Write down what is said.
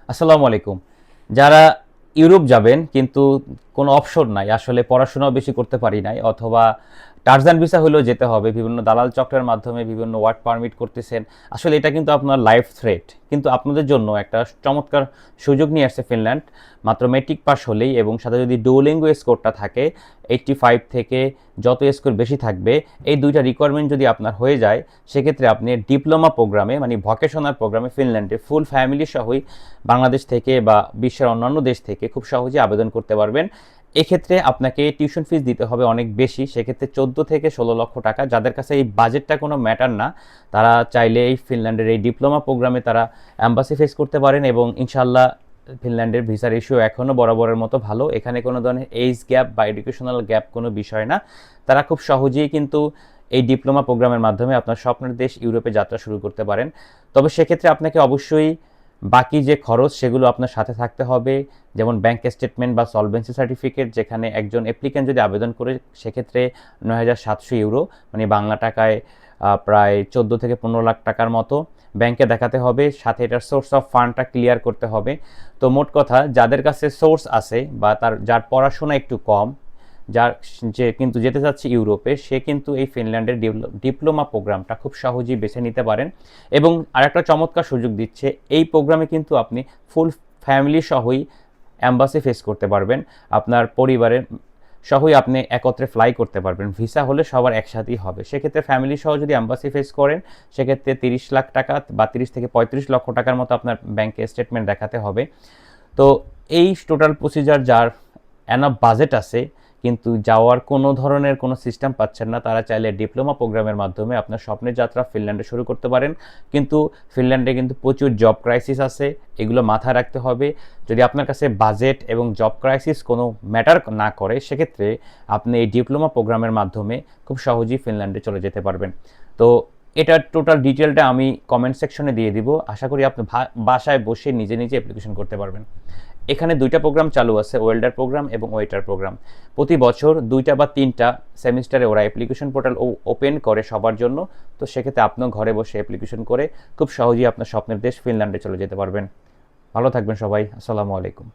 আসসালামু আলাইকুম। যারা ইউরোপ যাবেন কিন্তু কোনো অপশন নাই, আসলে পড়াশোনাও বেশি করতে পারি নাই, অথবা টারজান ভিসা হলেও যেতে হবে, বিভিন্ন দালাল চক্রের মাধ্যমে বিভিন্ন ওয়ার্ক পারমিট করতেছেন, আসলে এটা কিন্তু আপনার লাইফ থ্রেট। কিন্তু আপনাদের জন্য একটা চমৎকার সুযোগ নিয়ে আসছে ফিনল্যান্ড। মাত্র মেট্রিক পাস হলেই এবং সাথে যদি ডুওলিঙ্গো স্কোরটা থাকে 85 থেকে, যত স্কোর বেশি থাকবে, এই দুইটা রিকোয়ারমেন্ট যদি আপনার হয়ে যায়, সেক্ষেত্রে আপনি ডিপ্লোমা প্রোগ্রামে মানে ভকেশনাল প্রোগ্রামে ফিনল্যান্ডে ফুল ফ্যামিলি সহই বাংলাদেশ থেকে বা বিশ্বের অন্যান্য দেশ থেকে খুব সহজে আবেদন করতে পারবেন। এক্ষেত্রে আপনাকে টিউশন ফিস দিতে হবে অনেক বেশি, সেক্ষেত্রে 14 থেকে 16 লক্ষ টাকা। যাদের কাছে এই বাজেটটা কোনো ম্যাটার না, তারা চাইলে এই ফিনল্যান্ডের এই ডিপ্লোমা প্রোগ্রামে তারা অ্যাম্বাসি ফেস করতে পারেন, এবং ইনশাল্লাহ ফিনল্যান্ডের ভিসার ইস্যু এখনও বরাবরের মতো ভালো। এখানে কোনো ধরনের এইজ গ্যাপ বা এডুকেশনাল গ্যাপ কোনো বিষয় না। তারা খুব সহজেই কিন্তু এই ডিপ্লোমা প্রোগ্রামের মাধ্যমে আপনার স্বপ্নের দেশ ইউরোপে যাত্রা শুরু করতে পারেন। তবে সেক্ষেত্রে আপনাকে অবশ্যই বাকি যে খরচ সেগুলো আপনার সাথে থাকতে হবে, যেমন ব্যাংক স্টেটমেন্ট বা সলভেন্সি সার্টিফিকেট, যেখানে একজন অ্যাপ্লিক্যান্ট যদি আবেদন করে সেক্ষেত্রে ৯,৭০০ ইউরো মানে বাংলা টাকায় প্রায় 14 থেকে 15 লাখ টাকার মতো ব্যাংকে দেখাতে হবে। সাথে এটার সোর্স অফ ফান্ডটা ক্লিয়ার করতে হবে। তো মোট কথা, যাদের কাছে সোর্স আছে বা যার পড়াশোনা একটু কম, যার যে কিন্তু যেতে চাচ্ছে ইউরোপে, সে কিন্তু এই ফিনল্যান্ডের ডিপ্লোমা প্রোগ্রামটা খুব সহজেই বেছে নিতে পারেন। এবং আরেকটা চমৎকার সুযোগ দিচ্ছে, এই প্রোগ্রামে কিন্তু আপনি ফুল ফ্যামিলি সহই অ্যাম্বাসি ফেস করতে পারবেন। আপনার পরিবারের সহই আপনি একত্রে ফ্লাই করতে পারবেন। ভিসা হলে সবার একসাথেই হবে। সেক্ষেত্রে ফ্যামিলি সহ যদি অ্যাম্বাসি ফেস করেন, সেক্ষেত্রে 30 লাখ টাকা বা 30 থেকে 35 লক্ষ টাকার মতো আপনার ব্যাংকে স্টেটমেন্ট দেখাতে হবে। তো এই টোটাল প্রসিজার, যার এনাফ বাজেট আছে কিন্তু যাওয়ার কোনো ধরনের কোনো সিস্টেম পাচ্ছেন না, তারা চাইলে ডিপ্লোমা প্রোগ্রামের মাধ্যমে আপনার স্বপ্নের যাত্রা ফিনল্যান্ডে শুরু করতে পারেন। কিন্তু ফিনল্যান্ডে কিন্তু প্রচুর জব ক্রাইসিস আছে, এগুলো মাথায় রাখতে হবে। যদি আপনার কাছে বাজেট এবং জব ক্রাইসিস কোনো ম্যাটার না করে, সেক্ষেত্রে আপনি এই ডিপ্লোমা প্রোগ্রামের মাধ্যমে খুব সহজেই ফিনল্যান্ডে চলে যেতে পারবেন। তো এটার টোটাল ডিটেলটা আমি কমেন্ট সেকশনে দিয়ে দিব। আশা করি আপনি বাসায় বসে নিজে নিজে অ্যাপ্লিকেশন করতে পারবেন। এখানে দুইটা প্রোগ্রাম চালু আছে, ওয়েল্ডার প্রোগ্রাম এবং ওয়েটার প্রোগ্রাম। প্রতি বছর 2টা বা 3টা সেমিস্টারে ওরা অ্যাপ্লিকেশন পোর্টাল ওপেন করে সবার জন্য। তো সেক্ষেত্রে আপনিও ঘরে বসে অ্যাপ্লিকেশন করে খুব সহজেই আপনার স্বপ্নের দেশ ফিনল্যান্ডে চলে যেতে পারবেন। ভালো থাকবেন সবাই। আসসালামু আলাইকুম।